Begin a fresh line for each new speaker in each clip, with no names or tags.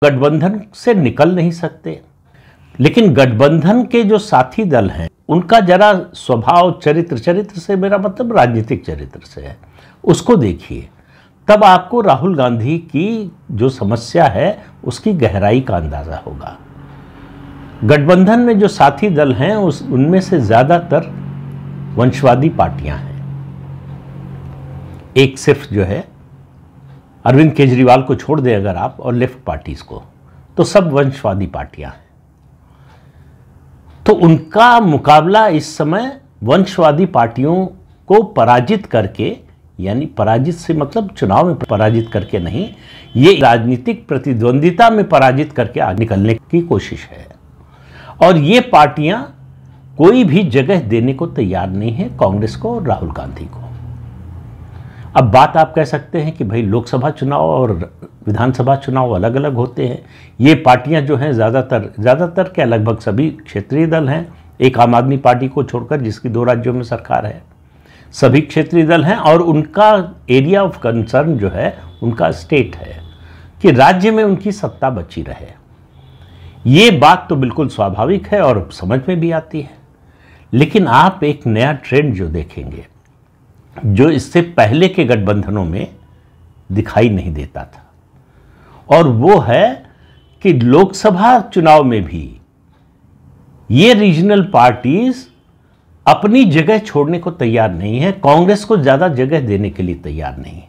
गठबंधन से निकल नहीं सकते। लेकिन गठबंधन के जो साथी दल हैं उनका जरा स्वभाव, चरित्र से मेरा मतलब राजनीतिक चरित्र से है, उसको देखिए, तब आपको राहुल गांधी की जो समस्या है उसकी गहराई का अंदाजा होगा। गठबंधन में जो साथी दल हैं उनमें से ज्यादातर वंशवादी पार्टियां हैं। एक सिर्फ जो है अरविंद केजरीवाल को छोड़ दें अगर आप, और लेफ्ट पार्टीज को, तो सब वंशवादी पार्टियां हैं। तो उनका मुकाबला इस समय वंशवादी पार्टियों को पराजित करके, यानी पराजित से मतलब चुनाव में पराजित करके नहीं, ये राजनीतिक प्रतिद्वंदिता में पराजित करके आगे निकलने की कोशिश है। और ये पार्टियां कोई भी जगह देने को तैयार नहीं है कांग्रेस को और राहुल गांधी को। अब बात आप कह सकते हैं कि भाई लोकसभा चुनाव और विधानसभा चुनाव अलग अलग होते हैं। ये पार्टियां जो हैं ज़्यादातर क्या लगभग सभी क्षेत्रीय दल हैं, एक आम आदमी पार्टी को छोड़कर जिसकी 2 राज्यों में सरकार है, सभी क्षेत्रीय दल हैं। और उनका एरिया ऑफ कंसर्न जो है उनका स्टेट है कि राज्य में उनकी सत्ता बची रहे। ये बात तो बिल्कुल स्वाभाविक है और समझ में भी आती है। लेकिन आप एक नया ट्रेंड जो देखेंगे जो इससे पहले के गठबंधनों में दिखाई नहीं देता था, और वो है कि लोकसभा चुनाव में भी ये रीजनल पार्टीज अपनी जगह छोड़ने को तैयार नहीं है, कांग्रेस को ज्यादा जगह देने के लिए तैयार नहीं है।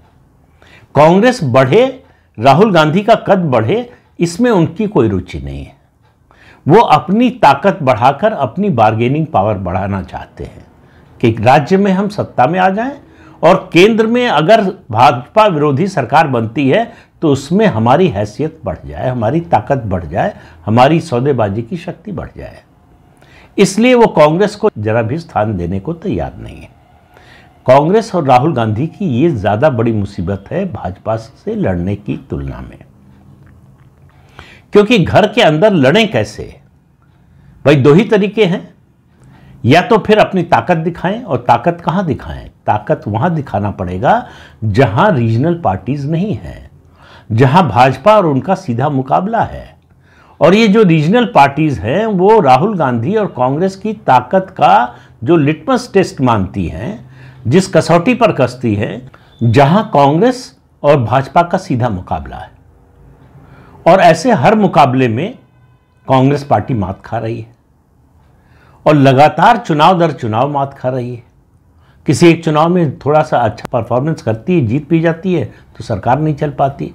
कांग्रेस बढ़े, राहुल गांधी का कद बढ़े, इसमें उनकी कोई रुचि नहीं है। वो अपनी ताकत बढ़ाकर अपनी बार्गेनिंग पावर बढ़ाना चाहते हैं कि राज्य में हम सत्ता में आ जाएं और केंद्र में अगर भाजपा विरोधी सरकार बनती है तो उसमें हमारी हैसियत बढ़ जाए, हमारी ताकत बढ़ जाए, हमारी सौदेबाजी की शक्ति बढ़ जाए। इसलिए वो कांग्रेस को जरा भी स्थान देने को तैयार नहीं है। कांग्रेस और राहुल गांधी की ये ज्यादा बड़ी मुसीबत है भाजपा से लड़ने की तुलना में, क्योंकि घर के अंदर लड़ें कैसे भाई? 2 ही तरीके हैं, या तो फिर अपनी ताकत दिखाएं, और ताकत कहां दिखाएं? ताकत वहां दिखाना पड़ेगा जहां रीजनल पार्टीज नहीं है, जहां भाजपा और उनका सीधा मुकाबला है। और ये जो रीजनल पार्टीज हैं वो राहुल गांधी और कांग्रेस की ताकत का जो लिटमस टेस्ट मानती हैं, जिस कसौटी पर कसती है, जहां कांग्रेस और भाजपा का सीधा मुकाबला है। और ऐसे हर मुकाबले में कांग्रेस पार्टी मात खा रही है और लगातार चुनाव दर चुनाव मात खा रही है। किसी एक चुनाव में थोड़ा सा अच्छा परफॉर्मेंस करती है, जीत भी जाती है, तो सरकार नहीं चल पाती।